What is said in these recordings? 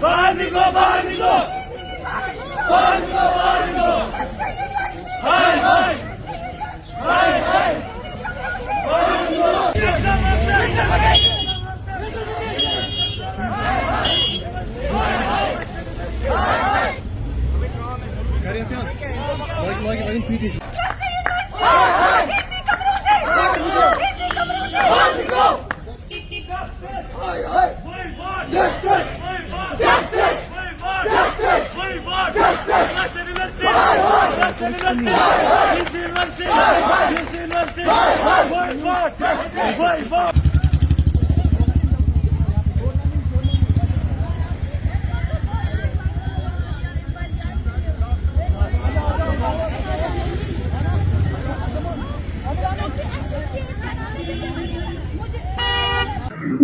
बाहर निकलो, बाहर निकलो, बाहर निकलो, बाहर निकलो। हाय हाय हाय हाय, बाहर निकलो।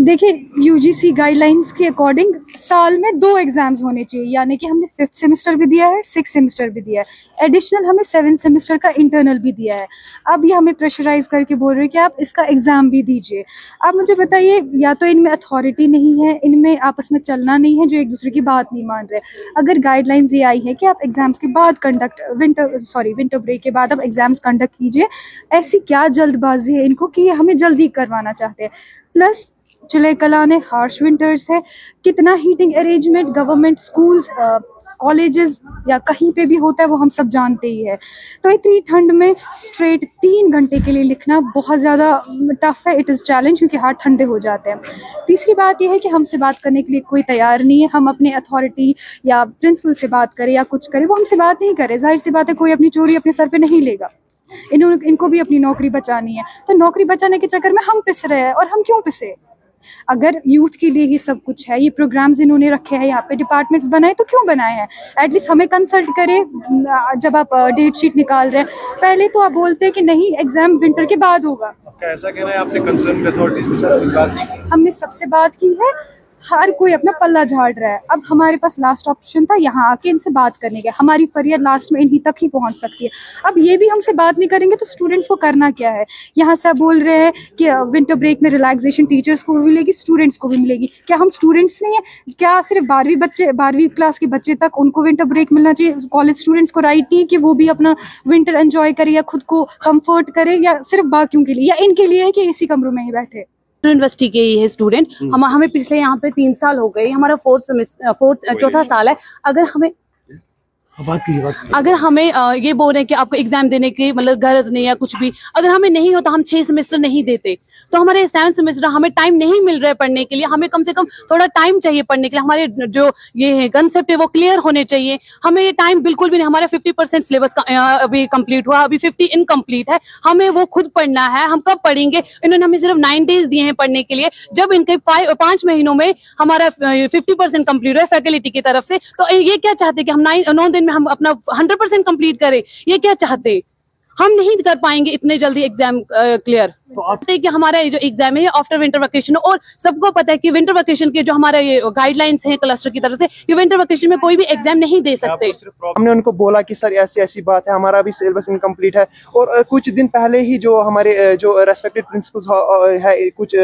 देखिए, यूजीसी गाइडलाइंस के अकॉर्डिंग साल में 2 एग्जाम्स होने चाहिए, यानी कि हमने 5th सेमेस्टर भी दिया है, 6th सेमेस्टर भी दिया है, एडिशनल हमें 7th सेमेस्टर का इंटरनल भी दिया है। अब ये हमें प्रेशराइज करके बोल रहे हैं कि आप इसका एग्ज़ाम भी दीजिए। आप मुझे बताइए, या तो इनमें अथॉरिटी नहीं है, इनमें आपस में चलना नहीं है, जो एक दूसरे की बात नहीं मान रहे। अगर गाइडलाइंस ये आई है कि आप एग्जाम्स के बाद विंटर ब्रेक के बाद आप एग्जाम्स कंडक्ट कीजिए, ऐसी क्या जल्दबाजी है इनको कि ये हमें जल्दी करवाना चाहते हैं। प्लस चिले कला ने हार्श विंटर्स है, कितना heating arrangement government schools colleges या कहीं पे भी होता है वो हम सब जानते ही है। तो इतनी ठंड में स्ट्रेट 3 घंटे के लिए लिखना बहुत ज़्यादा टफ है, इट इज़ चैलेंज, क्योंकि हाथ ठंडे हो जाते हैं। तीसरी बात यह है कि हमसे बात करने के लिए कोई तैयार नहीं है। हम अपने अथॉरिटी या प्रिंसिपल से बात करें या कुछ करें, वो हमसे बात नहीं करे। जाहिर सी बात है, कोई अपनी चोरी अपने सर पे नहीं लेगा। इनको भी अपनी नौकरी बचानी है, तो नौकरी बचाने के चक्कर में हम पिस रहे हैं। और हम क्यों पिसे? अगर यूथ के लिए ही सब कुछ है, ये प्रोग्राम्स इन्होंने रखे हैं, यहाँ पे डिपार्टमेंट्स बनाए, तो क्यों बनाए हैं? एटलीस्ट हमें कंसल्ट करें जब आप डेट शीट निकाल रहे हैं। पहले तो आप बोलते हैं कि नहीं, एग्जाम विंटर के बाद होगा। ऐसा कहना है आपने कंसर्न अथॉरिटीज के साथ बात की? हमने सबसे बात की है, हर कोई अपना पल्ला झाड़ रहा है। अब हमारे पास लास्ट ऑप्शन था यहाँ आके इनसे बात करने का। हमारी फरियाद लास्ट में इन्हीं तक ही पहुँच सकती है। अब ये भी हमसे बात नहीं करेंगे तो स्टूडेंट्स को करना क्या है? यहाँ से बोल रहे हैं कि विंटर ब्रेक में रिलैक्सेशन टीचर्स को भी मिलेगी, स्टूडेंट्स को भी मिलेगी। क्या हम स्टूडेंट्स नहीं है? क्या सिर्फ 12वीं क्लास के बच्चे तक उनको विंटर ब्रेक मिलना चाहिए? कॉलेज स्टूडेंट्स को राइट नहीं है कि वो भी अपना विंटर एंजॉय करे या खुद को कम्फर्ट करे? या सिर्फ बाकियों के लिए, या इनके लिए है कि इसी कमरों में ही बैठे? यूनिवर्सिटी के ही है स्टूडेंट। हमें पिछले यहाँ पे 3 साल हो गए, हमारा चौथा साल है। अगर हमें ये बोल रहे हैं कि आपको एग्जाम देने की मतलब गरज नहीं है कुछ भी, अगर हमें नहीं होता, हम 6 सेमेस्टर नहीं देते, तो हमारे 7 सेमेस्टर हमें टाइम नहीं मिल रहा है पढ़ने के लिए। हमें कम से कम थोड़ा टाइम चाहिए पढ़ने के लिए। हमारे जो ये कंसेप्ट है वो क्लियर होने चाहिए। हमें ये टाइम बिल्कुल भी नहीं। हमारा 50% सिलेबस अभी कंप्लीट हुआ, अभी 50 इनकम्प्लीट है। हमें वो खुद पढ़ना है। हम कब पढ़ेंगे? इन्होंने हमें सिर्फ 9 डेज दिए हैं पढ़ने के लिए, जब इनके 5 महीनों में हमारा 50% कंप्लीट हुआ है फैकल्टी की तरफ से। तो ये क्या चाहते हैं कि हम 9 दिन में हम अपना 100% कंप्लीट करें? ये क्या चाहते? हम नहीं कर पाएंगे इतने जल्दी एग्जाम क्लियर। तो आप कि हमारा ये जो एग्जाम है आफ्टर विंटर वेकेशन, और सबको पता है कि विंटर वेकेशन के जो हमारे ये गाइडलाइंस हैं क्लस्टर की तरफ से, कि विंटर वेकेशन में कोई भी एग्जाम नहीं दे सकते। हमने उनको बोला कि सर ऐसी ऐसी बात है, हमारा भी सिलेबस इनकम्प्लीट है। और कुछ दिन पहले ही जो हमारे जो रेस्पेक्टेड प्रिंसिपल्स है कुछ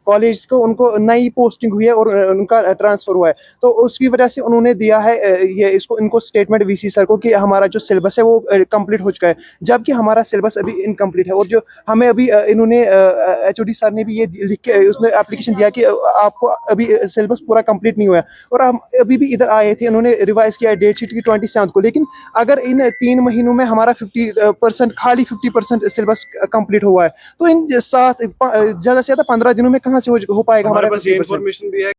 कॉलेज को, उनको नई पोस्टिंग हुई है और उनका ट्रांसफर हुआ है। तो उसकी वजह से उन्होंने दिया है ये इनको स्टेटमेंट वीसी सर को कि हमारा जो सिलेबस है वो कंप्लीट हो चुका है, जबकि हमारा सिलेबस अभी इनकम्प्लीट है। और जो हमें अभी इन्होंने एचओडी सर ने भी ये लिख के उसमें एप्लीकेशन दिया कि आपको अभी सिलेबस पूरा कंप्लीट नहीं हुआ है। और हम अभी भी इधर आए थे, उन्होंने रिवाइज किया डेट शीट की 27 को। लेकिन अगर इन 3 महीनों में हमारा 50% 50% सिलेबस कंप्लीट हुआ है, तो इन ज़्यादा से ज़्यादा 15 दिनों में कहाँ से हो पाएगा हमारा? पास ये इन्फॉर्मेशन भी है